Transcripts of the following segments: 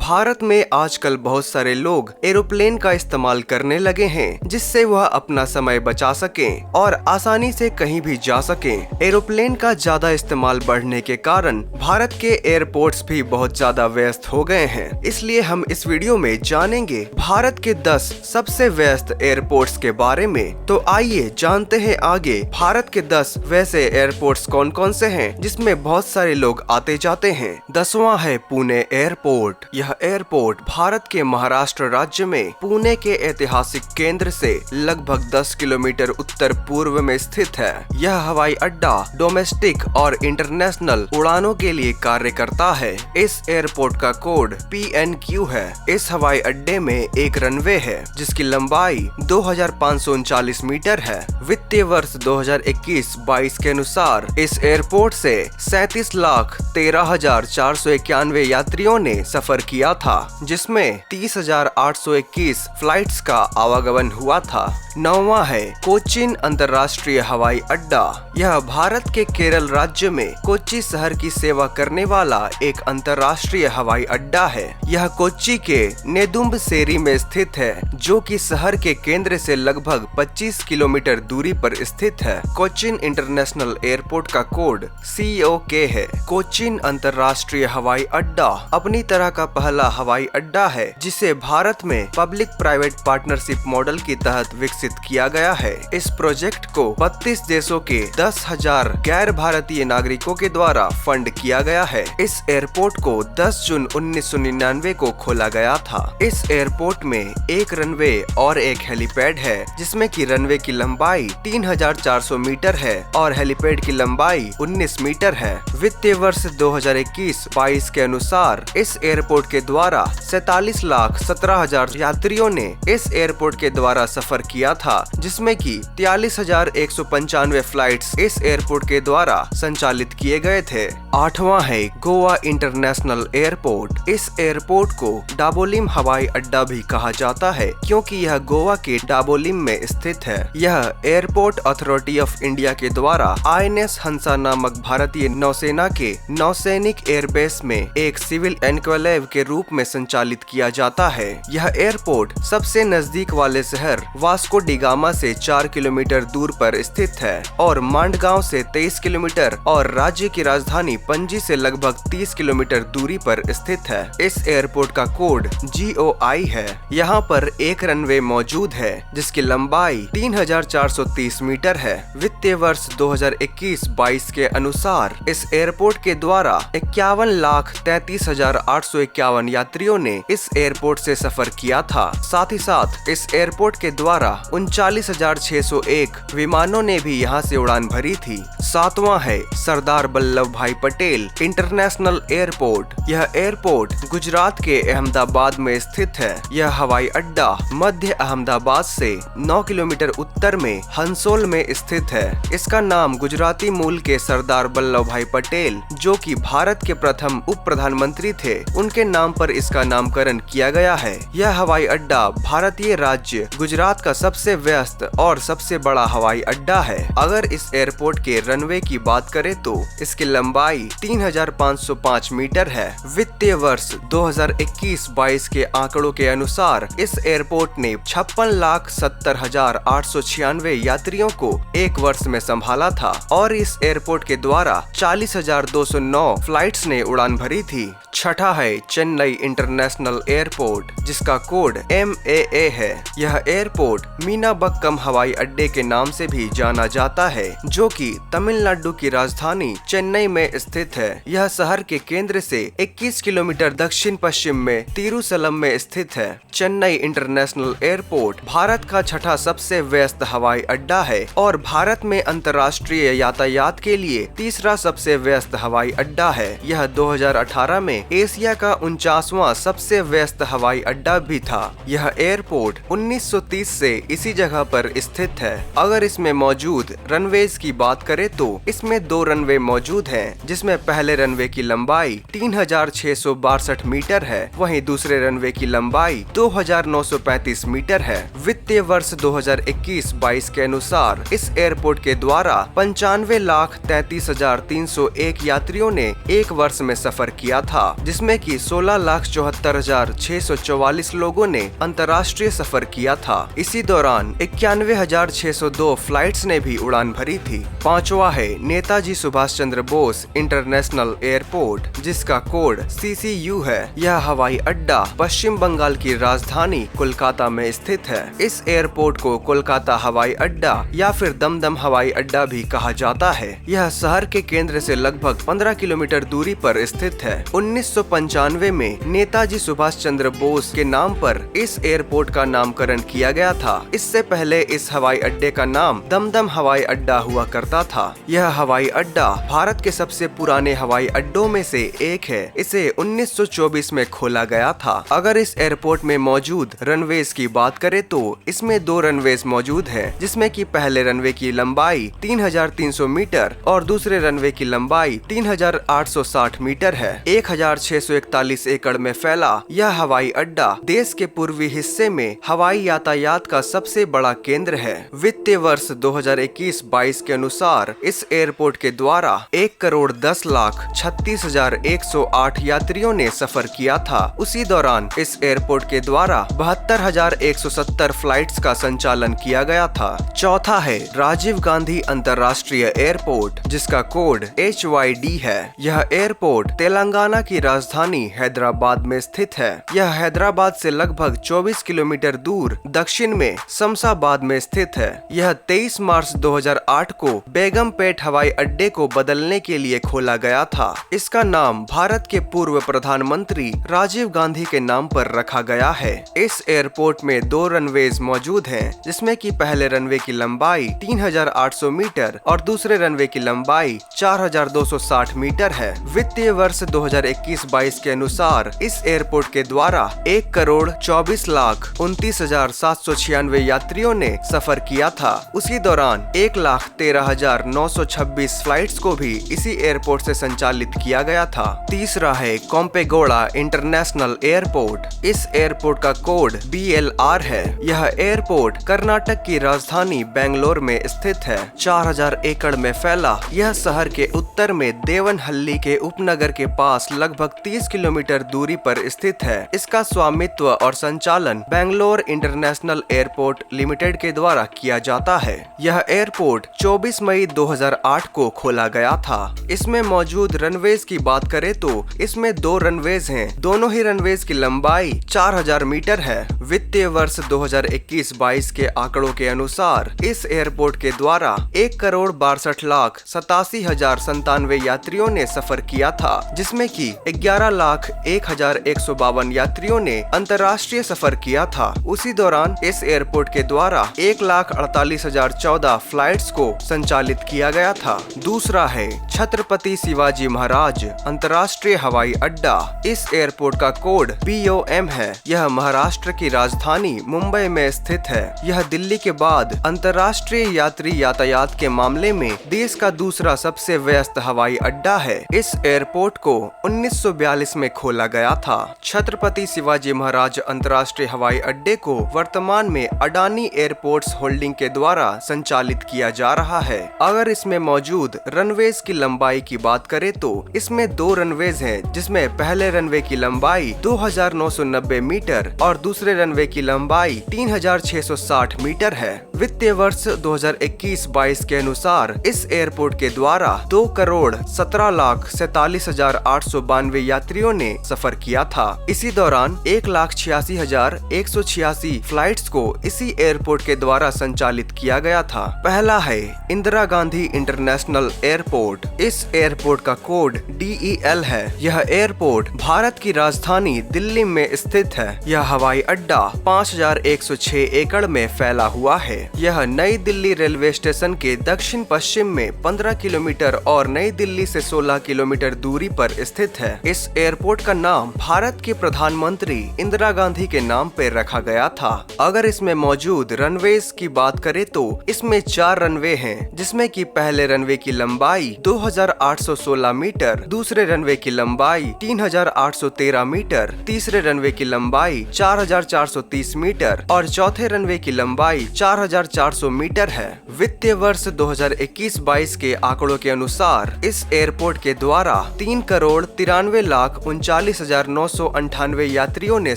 भारत में आजकल बहुत सारे लोग एरोप्लेन का इस्तेमाल करने लगे हैं, जिससे वह अपना समय बचा सकें और आसानी से कहीं भी जा सकें। एरोप्लेन का ज्यादा इस्तेमाल बढ़ने के कारण भारत के एयरपोर्ट्स भी बहुत ज्यादा व्यस्त हो गए हैं। इसलिए हम इस वीडियो में जानेंगे भारत के 10 सबसे व्यस्त एयरपोर्ट्स के बारे में। तो आइए जानते हैं आगे भारत के 10 वैसे एयरपोर्ट्स कौन कौन से हैं जिसमें बहुत सारे लोग आते जाते हैं। 10वां है पुणे एयरपोर्ट। यह एयरपोर्ट भारत के महाराष्ट्र राज्य में पुणे के ऐतिहासिक केंद्र से लगभग 10 किलोमीटर उत्तर पूर्व में स्थित है। यह हवाई अड्डा डोमेस्टिक और इंटरनेशनल उड़ानों के लिए कार्य करता है। इस एयरपोर्ट का कोड PNQ है। इस हवाई अड्डे में एक रनवे है जिसकी लंबाई 2539 मीटर है। वित्तीय वर्ष 2021-22 के अनुसार इस एयरपोर्ट से 37,13,491 यात्रियों ने सफर किया था, जिसमें 30,821 फ्लाइट्स का आवागमन हुआ था। 9वां है कोचीन अंतर्राष्ट्रीय हवाई अड्डा। यह भारत के केरल राज्य में कोच्चि शहर की सेवा करने वाला एक अंतर्राष्ट्रीय हवाई अड्डा है। यह कोच्चि के नेदुम्बसेरी में स्थित है, जो कि शहर के केंद्र से लगभग 25 किलोमीटर दूरी पर स्थित है। कोचीन इंटरनेशनल एयरपोर्ट का कोड COK है। कोचीन अंतर्राष्ट्रीय हवाई अड्डा अपनी तरह का पहला हवाई अड्डा है जिसे भारत में पब्लिक प्राइवेट पार्टनरशिप मॉडल के तहत विकसित किया गया है। इस प्रोजेक्ट को 32 देशों के 10,000 गैर भारतीय नागरिकों के द्वारा फंड किया गया है। इस एयरपोर्ट को 10 जून 1999 को खोला गया था। इस एयरपोर्ट में एक रनवे और एक हेलीपैड है, जिसमें की रनवे की लंबाई 3,400 मीटर है और हेलीपैड की लंबाई 19 मीटर है। वित्तीय वर्ष 2021-22 के अनुसार इस एयरपोर्ट के द्वारा 47,17,000 यात्रियों ने इस एयरपोर्ट के द्वारा सफर किया था, जिसमें कि 43,195 फ्लाइट्स इस एयरपोर्ट के द्वारा संचालित किए गए थे। 8वां है गोवा इंटरनेशनल एयरपोर्ट। इस एयरपोर्ट को डाबोलिम हवाई अड्डा भी कहा जाता है, क्योंकि यह गोवा के डाबोलिम में स्थित है। यह एयरपोर्ट अथॉरिटी ऑफ इंडिया के द्वारा INS हंसा नामक भारतीय नौसेना के नौसैनिक एयरबेस में एक सिविल एनक्लेव के रूप में संचालित किया जाता है। यह एयरपोर्ट सबसे नजदीक वाले शहर वास्को डी गामा से 4 किलोमीटर दूर पर स्थित है और मांडगांव से 23 किलोमीटर और राज्य की राजधानी पणजी से लगभग 30 किलोमीटर दूरी पर स्थित है। इस एयरपोर्ट का कोड GOI है। यहाँ पर एक रनवे मौजूद है जिसकी लंबाई 3,430 मीटर है। वित्तीय वर्ष 2021-22 के अनुसार इस एयरपोर्ट के द्वारा 51,33,851 यात्रियों ने इस एयरपोर्ट से सफर किया था। साथ ही साथ इस एयरपोर्ट के द्वारा 39,601 विमानों ने भी यहाँ से उड़ान भरी थी। 7वां है सरदार वल्लभ भाई पटेल इंटरनेशनल एयरपोर्ट। यह एयरपोर्ट गुजरात के अहमदाबाद में स्थित है। यह हवाई अड्डा मध्य अहमदाबाद से 9 किलोमीटर उत्तर में हंसोल में स्थित है। इसका नाम गुजराती मूल के सरदार वल्लभ भाई पटेल, जो कि भारत के प्रथम उप प्रधानमंत्री थे, उनके नाम पर इसका नामकरण किया गया है। यह हवाई अड्डा भारतीय राज्य गुजरात का सबसे व्यस्त और सबसे बड़ा हवाई अड्डा है। अगर इस एयरपोर्ट के रनवे की बात करें तो इसकी लंबाई 3,505 मीटर है। वित्तीय वर्ष 2021-22 के आंकड़ों के अनुसार इस एयरपोर्ट ने 56,70,896 यात्रियों को एक वर्ष में संभाला था और इस एयरपोर्ट के द्वारा 40,209 फ्लाइट्स ने उड़ान भरी थी। 6ठा है चेन्नई इंटरनेशनल एयरपोर्ट, जिसका कोड MAA है। यह एयरपोर्ट मीनाबक्कम हवाई अड्डे के नाम से भी जाना जाता है, जो कि तमिलनाडु की राजधानी चेन्नई में स्थित है। यह शहर के केंद्र से 21 किलोमीटर दक्षिण पश्चिम में तिरुसलम में स्थित है। चेन्नई इंटरनेशनल एयरपोर्ट भारत का 6ठा सबसे व्यस्त हवाई अड्डा है और भारत में अंतर्राष्ट्रीय यातायात के लिए 3रा सबसे व्यस्त हवाई अड्डा है। यह 2018 में एशिया का 49वां सबसे व्यस्त हवाई अड्डा भी था। यह एयरपोर्ट 1930 से इसी जगह पर स्थित है। अगर इसमें मौजूद रनवेज की बात करें तो इसमें 2 रनवे मौजूद हैं, जिसमें पहले रनवे की लंबाई 3,662 मीटर है, वहीं दूसरे रनवे की लंबाई 2,935 मीटर है। वित्तीय वर्ष 2021-22 के अनुसार इस एयरपोर्ट के द्वारा 95,33,301 यात्रियों ने एक वर्ष में सफर किया था। था, जिसमें कि 16,74,644 लोगों ने अंतर्राष्ट्रीय सफर किया था। इसी दौरान 91,602 फ्लाइट्स ने भी उड़ान भरी थी। पांचवा है नेताजी सुभाष चंद्र बोस इंटरनेशनल एयरपोर्ट, जिसका कोड CCU है। यह हवाई अड्डा पश्चिम बंगाल की राजधानी कोलकाता में स्थित है। इस एयरपोर्ट को कोलकाता हवाई अड्डा या फिर दमदम हवाई अड्डा भी कहा जाता है। यह शहर के केंद्र से लगभग 15 किलोमीटर दूरी पर स्थित है। 1995 में नेताजी सुभाष चंद्र बोस के नाम पर इस एयरपोर्ट का नामकरण किया गया था। इससे पहले इस हवाई अड्डे का नाम दमदम हवाई अड्डा हुआ करता था। यह हवाई अड्डा भारत के सबसे पुराने हवाई अड्डों में से एक है। इसे 1924 में खोला गया था। अगर इस एयरपोर्ट में मौजूद रनवेज की बात करें तो इसमें 2 रनवेज मौजूद हैं, जिसमें कि पहले रनवे की लंबाई 3,300 मीटर और दूसरे रनवे की लंबाई 3,860 मीटर है। 1,641 एकड़ में फैला यह हवाई अड्डा देश के पूर्वी हिस्से में हवाई यातायात का सबसे बड़ा केंद्र है। वित्तीय वर्ष 2021-22 के अनुसार इस एयरपोर्ट के द्वारा 1,10,36,108 यात्रियों ने सफर किया था। उसी दौरान इस एयरपोर्ट के द्वारा 72,170 फ्लाइट्स का संचालन किया गया था। चौथा है राजीव गांधी अंतर्राष्ट्रीय एयरपोर्ट, जिसका कोड HYD है। यह एयरपोर्ट तेलंगाना की राजधानी हैदराबाद में स्थित है। यह हैदराबाद से लगभग 24 किलोमीटर दूर दक्षिण में शमशाबाद में स्थित है। यह 23 मार्च 2008 को बेगमपेट हवाई अड्डे को बदलने के लिए खोला गया था। इसका नाम भारत के पूर्व प्रधानमंत्री राजीव गांधी के नाम पर रखा गया है। इस एयरपोर्ट में 2 रनवेज मौजूद हैं, जिसमें कि पहले रनवे की लंबाई 3,800 मीटर और दूसरे रनवे की लंबाई 4,260 मीटर है। वित्तीय वर्ष 2021-22 के अनुसार इस एयरपोर्ट के द्वारा 1,24,29,796 यात्रियों ने सफर किया था। उसी दौरान 1,13,926 फ्लाइट्स को भी इसी एयरपोर्ट से संचालित किया गया था। तीसरा है कोम्पेगौड़ा इंटरनेशनल एयरपोर्ट। इस एयरपोर्ट का कोड BLR है। यह एयरपोर्ट कर्नाटक की राजधानी बेंगलोर में स्थित है। 4,000 एकड़ में फैला यह शहर के उत्तर में देवनहल्ली के उपनगर के पास लगभग 30 किलोमीटर दूरी पर स्थित है। इसका स्वामित्व और संचालन बेंगलोर इंटरनेशनल एयरपोर्ट लिमिटेड के द्वारा किया जाता है। यह एयरपोर्ट 24 मई 2008 को खोला गया था। इसमें मौजूद रनवेज की बात करें तो इसमें 2 रनवेज हैं। दोनों ही रनवेज की लंबाई 4,000 मीटर है। वित्तीय वर्ष 2021-22 के आंकड़ों के अनुसार इस एयरपोर्ट के द्वारा 1,62,87,097 यात्रियों ने सफर किया था, जिसमें कि 11,01,152 यात्रियों ने अंतर्राष्ट्रीय सफर किया था। उसी दौरान इस एयरपोर्ट के द्वारा 1,48,014 फ्लाइट्स को संचालित किया गया था। दूसरा है छत्रपति शिवाजी महाराज अंतर्राष्ट्रीय हवाई अड्डा। इस एयरपोर्ट का कोड BOM है। यह महाराष्ट्र की राजधानी मुंबई में स्थित है। यह दिल्ली के बाद अंतर्राष्ट्रीय यात्री यातायात के मामले में देश का दूसरा सबसे व्यस्त हवाई अड्डा है। इस एयरपोर्ट को 1942 में खोला गया था। छत्रपति शिवाजी महाराज अंतर्राष्ट्रीय हवाई अड्डे को वर्तमान में अडानी एयरपोर्ट्स होल्डिंग के द्वारा संचालित किया जा रहा है। अगर इसमें मौजूद रनवेज की लंबाई की बात करें तो इसमें 2 रनवेज हैं, जिसमें पहले रनवे की लंबाई 2,990 मीटर और दूसरे रनवे की लंबाई 3,660 मीटर है। वित्तीय वर्ष 2021-22 के अनुसार इस एयरपोर्ट के द्वारा 2,17,47,892 यात्रियों ने सफर किया था। इसी दौरान 1,86,186 फ्लाइट्स को इसी एयरपोर्ट के द्वारा संचालित किया गया था। पहला है इंदिरा गांधी इंटरनेशनल एयरपोर्ट। इस एयरपोर्ट का कोड DEL है। यह एयरपोर्ट भारत की राजधानी दिल्ली में स्थित है। यह हवाई अड्डा 5,106 एकड़ में फैला हुआ है। यह नई दिल्ली रेलवे स्टेशन के दक्षिण पश्चिम में 15 किलोमीटर और नई दिल्ली से 16 किलोमीटर दूरी पर स्थित है। इस एयरपोर्ट का नाम भारत के प्रधानमंत्री इंदिरा गांधी के नाम पर रखा गया था। अगर इसमें मौजूद रनवेज की बात करें तो इसमें 4 रनवे हैं, जिसमें कि पहले रनवे की लंबाई 2,816 मीटर, दूसरे रनवे की लंबाई 3,813 मीटर, तीसरे रनवे की लंबाई 4,430 मीटर और चौथे रनवे की लंबाई 4,400 मीटर है। वित्तीय वर्ष 2021-22 के आंकड़ों के अनुसार इस एयरपोर्ट के द्वारा 3,93,00,000 93,39,998 यात्रियों ने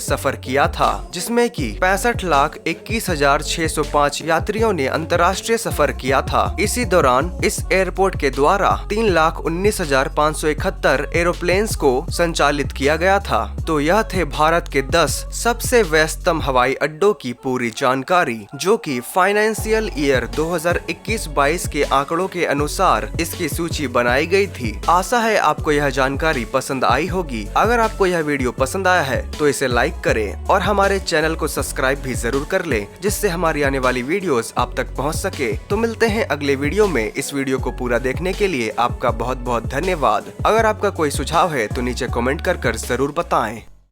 सफर किया था, जिसमें कि 65,21,605 यात्रियों ने अंतर्राष्ट्रीय सफर किया था। इसी दौरान इस एयरपोर्ट के द्वारा 3,19,571 एरोप्लेन्स को संचालित किया गया था। तो यह थे भारत के 10 सबसे व्यस्तम हवाई अड्डों की पूरी जानकारी, जो कि फाइनेंशियल ईयर 2021-22 के आंकड़ों के अनुसार इसकी सूची बनाई गई थी। आशा है आपको यह जानकारी पसंद आई होगी। अगर आपको यह वीडियो पसंद आया है तो इसे लाइक करें और हमारे चैनल को सब्सक्राइब भी जरूर कर लें, जिससे हमारी आने वाली वीडियोस आप तक पहुंच सके। तो मिलते हैं अगले वीडियो में। इस वीडियो को पूरा देखने के लिए आपका बहुत बहुत धन्यवाद। अगर आपका कोई सुझाव है तो नीचे कमेंट कर जरूर बताएं।